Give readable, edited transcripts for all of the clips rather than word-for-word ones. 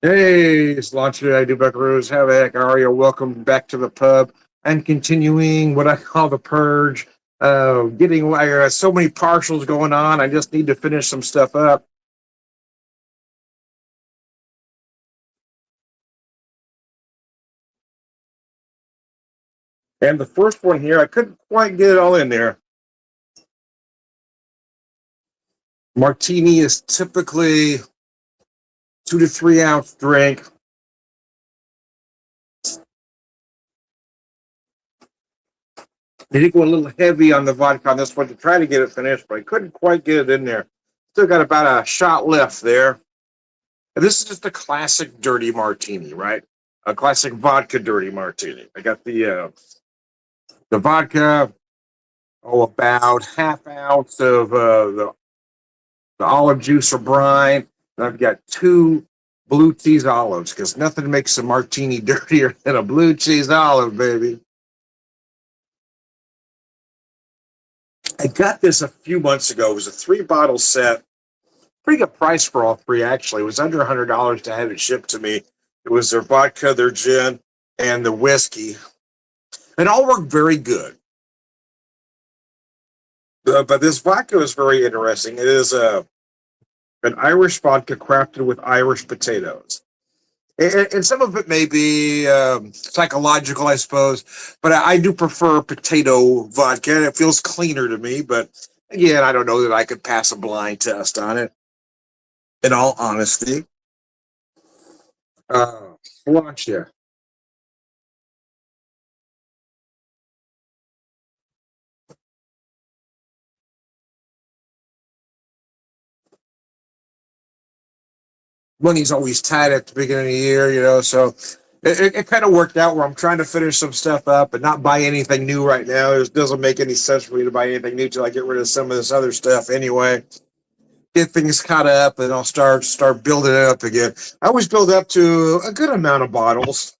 Hey, it's Launcher. I do Buckaroos. How the heck are you? Welcome back to the pub. I'm continuing what I call the purge. Getting so many partials going on. I just need to finish some stuff up. And the first one here, I couldn't quite get it all in there. Martini is typically 2 to 3 ounce drink. They did go a little heavy on the vodka on this one to try to get it finished, but I couldn't quite get it in there. Still got about a shot left there. And this is just a classic dirty martini, right? A classic vodka dirty martini. I got the vodka, about half ounce of the olive juice or brine. And I've got two blue cheese olives because nothing makes a martini dirtier than a blue cheese olive, baby. I got this a few months ago. It was a 3 bottle set. Pretty good price for all three, actually. It was under $100 to have it shipped to me. It was their vodka, their gin, and the whiskey. It all worked very good. But this vodka is very interesting. It is an Irish vodka crafted with Irish potatoes. And some of it may be psychological, I suppose, but I do prefer potato vodka. And it feels cleaner to me, but again, I don't know that I could pass a blind test on it, in all honesty. Uh, Launch here. Money's always tight at the beginning of the year, so it kind of worked out where I'm trying to finish some stuff up and not buy anything new right now. It doesn't make any sense for me to buy anything new till I get rid of some of this other stuff anyway. Get things caught up and I'll start building it up again. I always build up to a good amount of bottles.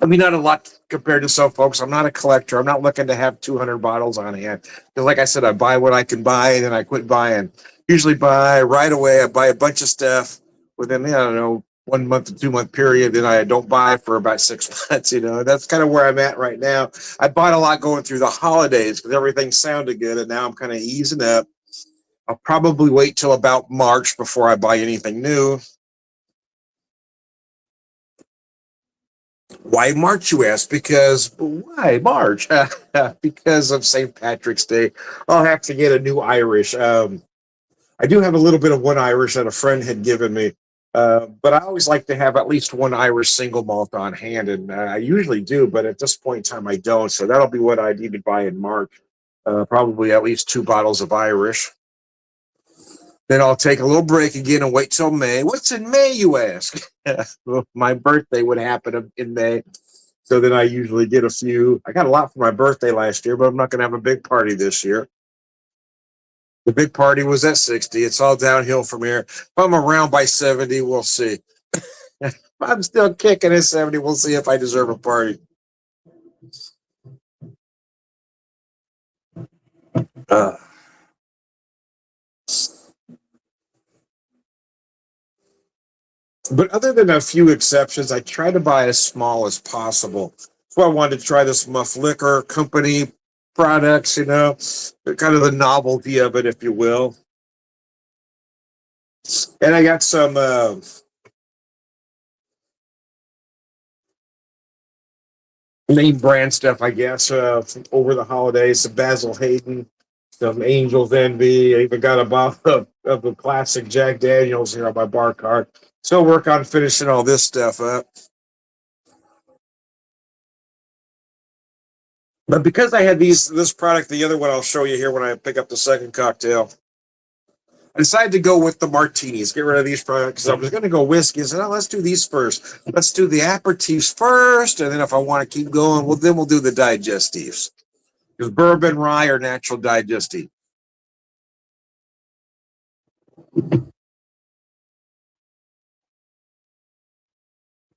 I mean, not a lot compared to some folks. I'm not a collector. I'm not looking to have 200 bottles on hand. Because, like I said, I buy what I can buy, and then I quit buying. Usually, buy right away. I buy a bunch of stuff within, I don't know, 1 month to 2 month period. Then I don't buy for about 6 months. That's kind of where I'm at right now. I bought a lot going through the holidays because everything sounded good, and now I'm kind of easing up. I'll probably wait till about March before I buy anything new. Why March, you ask? Because why March? Because of St. Patrick's Day. I'll have to get a new Irish. I do have a little bit of one Irish that a friend had given me, but I always like to have at least one Irish single malt on hand, and I usually do, but at this point in time, I don't. So that'll be what I need to buy in March. Probably at least 2 bottles of Irish. Then I'll take a little break again and wait till May. What's in May, you ask? Well, my birthday would happen in May. So then I usually get a few. I got a lot for my birthday last year, but I'm not going to have a big party this year. The big party was at 60. It's all downhill from here. If I'm around by 70, we'll see. If I'm still kicking at 70, we'll see if I deserve a party. Uh, but other than a few exceptions, I try to buy as small as possible. So I wanted to try this Muff Liquor Company products, kind of the novelty of it, if you will. And I got some name brand stuff, I guess, over the holidays. Some Basil Hayden, some Angel's Envy. I even got a bottle of the classic Jack Daniels here on my bar cart. Still work on finishing all this stuff up. But because I had this product, the other one I'll show you here when I pick up the second cocktail. I decided to go with the martinis. Get rid of these products. I was going to go whiskey. I said, oh, let's do these first. Let's do the aperitifs first, and then if I want to keep going, well, then we'll do the digestives. Because bourbon, rye are natural digestive.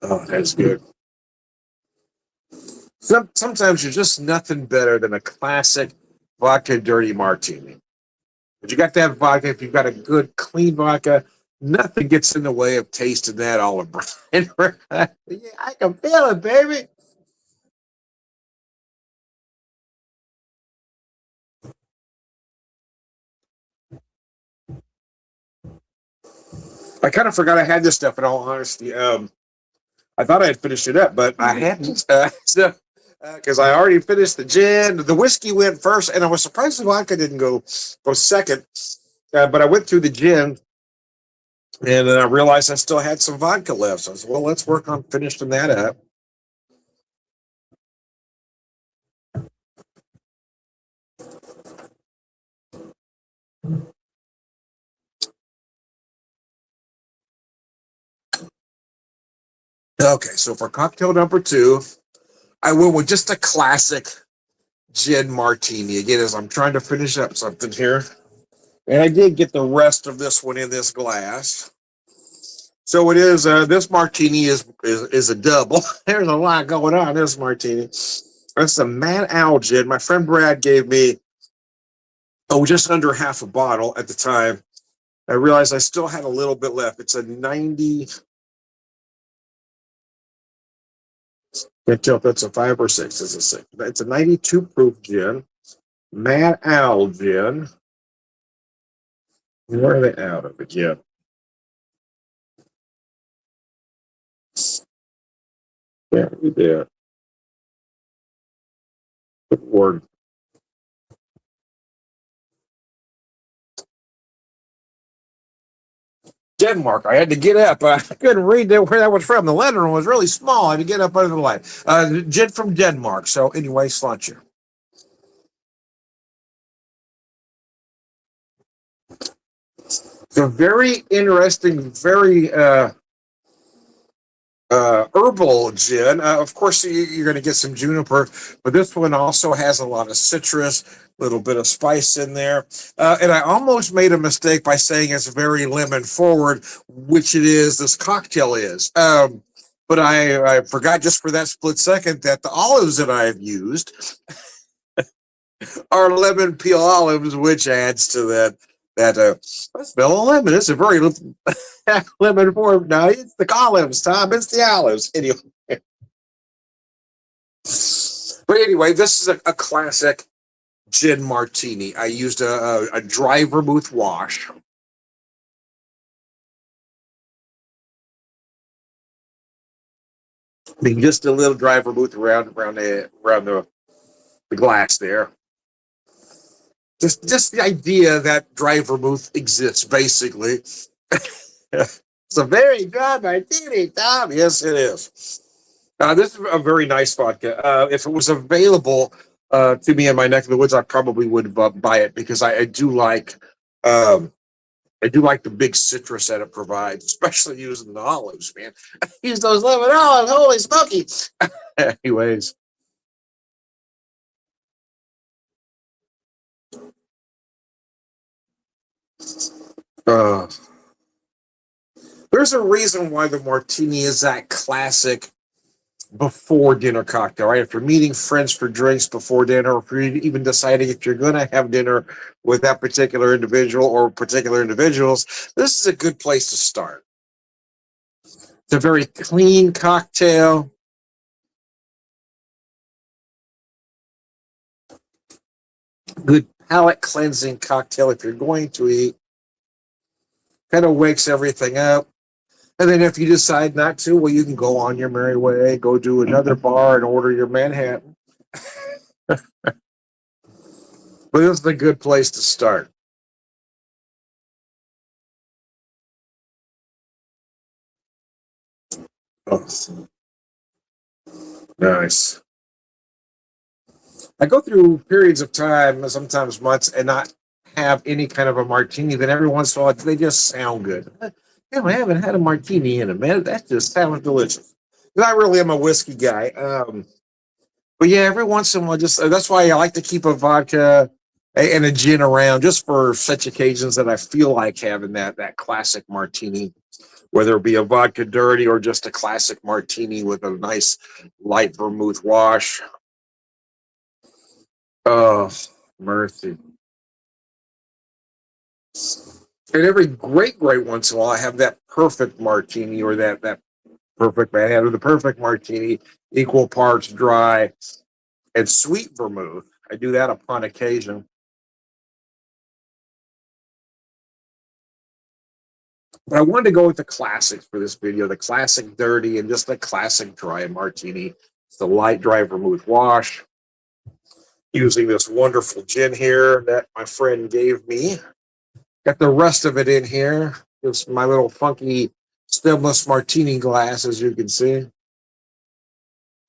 Oh, that's good. Sometimes you're just nothing better than a classic vodka dirty martini. But you got that vodka. If you've got a good, clean vodka, nothing gets in the way of tasting that olive brine. Yeah, I can feel it, baby. I kind of forgot I had this stuff. In all honesty, I thought I had finished it up, but I hadn't. So because I already finished the gin, the whiskey went first, and I was surprised the vodka didn't go second. But I went through the gin, and then I realized I still had some vodka left. So I said, "Well, let's work on finishing that up." Okay, so for cocktail number two, I went with just a classic gin martini. Again, as I'm trying to finish up something here, and I did get the rest of this one in this glass. So it is. This martini is a double. There's a lot going on in this martini. That's a Mad Owl gin. My friend Brad gave me just under half a bottle at the time. I realized I still had a little bit left. It's a 90. Can't tell if that's a 5 or 6. It's a 6. It's a 92 proof gin. Mad Owl gin. Where are they out of again? Yeah, we did. Good word. Denmark. I had to get up. I couldn't read where that was from. The letter was really small. I had to get up under the light. Gin from Denmark. So anyway, Slancher. It's a very interesting, very herbal gin. Of course, you're going to get some juniper, but this one also has a lot of citrus, a little bit of spice in there. And I almost made a mistake by saying it's very lemon forward, which it is. This cocktail is. But I forgot just for that split second that the olives that I've used are lemon peel olives, which adds to that I smell a lemon. It's a very lemon forward. No, it's the olives, Tom. It's the olives. Anyway, but anyway, this is a classic gin martini. I used a dry vermouth wash. I mean, just a little dry vermouth around the glass there. Just the idea that dry vermouth exists, basically. It's a very dry martini, Tom. Yes, it is. This is a very nice vodka. If it was available to me in my neck of the woods, I probably would buy it because um, I do like the big citrus that it provides, especially using the olives, man. Use those lemon olives, holy smoky! Anyways, uh, there's a reason why the martini is that classic before dinner cocktail, right? If you're meeting friends for drinks before dinner, or if you're even deciding if you're going to have dinner with that particular individual or particular individuals, this is a good place to start. It's a very clean cocktail, good palate cleansing cocktail if you're going to eat, kind of wakes everything up. And then if you decide not to, well, you can go on your merry way, go to another bar and order your Manhattan. But this is a good place to start. Oh, nice. I go through periods of time, sometimes months, and not have any kind of a martini. Then every once in a while, they just sound good. Damn, I haven't had a martini in a minute. That just sounds delicious. 'Cause I really am a whiskey guy. But yeah, every once in a while, just that's why I like to keep a vodka and a gin around, just for such occasions that I feel like having that classic martini, whether it be a vodka dirty or just a classic martini with a nice light vermouth wash. Oh, mercy. And every great once in a while, I have that perfect martini or that perfect man or the perfect martini, equal parts dry and sweet vermouth. I do that upon occasion. But I wanted to go with the classics for this video, the classic dirty and just the classic dry martini. It's the light dry vermouth wash using this wonderful gin here that my friend gave me. Got the rest of it in here. It's my little funky stemless martini glass, as you can see.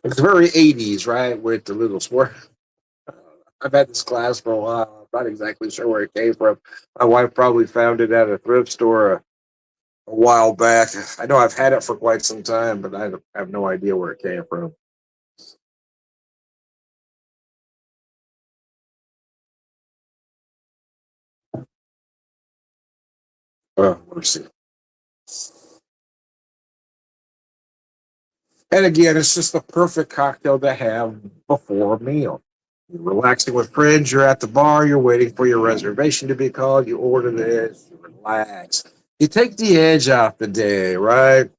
It's very 80s, right? With the little sport. I've had this glass for a while. I'm not exactly sure where it came from. My wife probably found it at a thrift store a while back. I know I've had it for quite some time, but I have no idea where it came from. Oh, mercy. And again, it's just the perfect cocktail to have before a meal. You're relaxing with friends, you're at the bar, you're waiting for your reservation to be called, you order this, you relax. You take the edge off the day, right?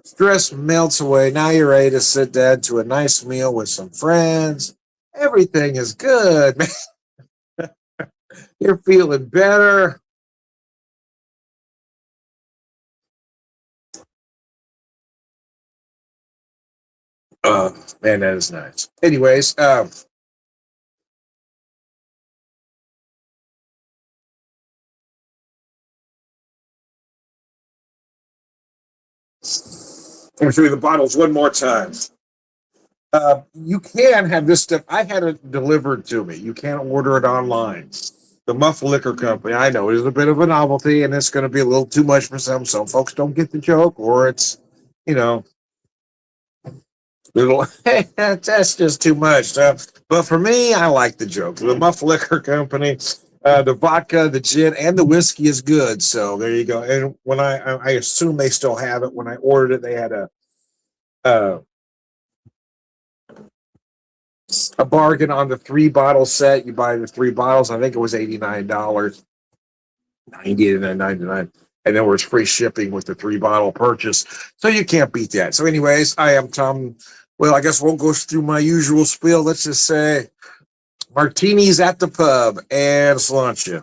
Stress melts away. Now you're ready to sit down to a nice meal with some friends. Everything is good, man. You're feeling better. Oh, man, that is nice. Anyways, I'm going to show you the bottles one more time. You can have this stuff. I had it delivered to me. You can't order it online. The Muff Liquor Company, I know, is a bit of a novelty, and it's going to be a little too much for some. Some folks don't get the joke, or it's, you know, little, that's just too much. But for me, I like the joke. The Muff Liquor Company, the vodka, the gin, and the whiskey is good. So there you go. And when I assume they still have it. When I ordered it, they had uh, a bargain on the 3 bottle set. You buy the 3 bottles. I think it was $89, 99.99, and then there's free shipping with the 3 bottle purchase. So you can't beat that. So, anyways, I am Tom. Well, I guess we'll go through my usual spiel. Let's just say martinis at the pub and sláinte.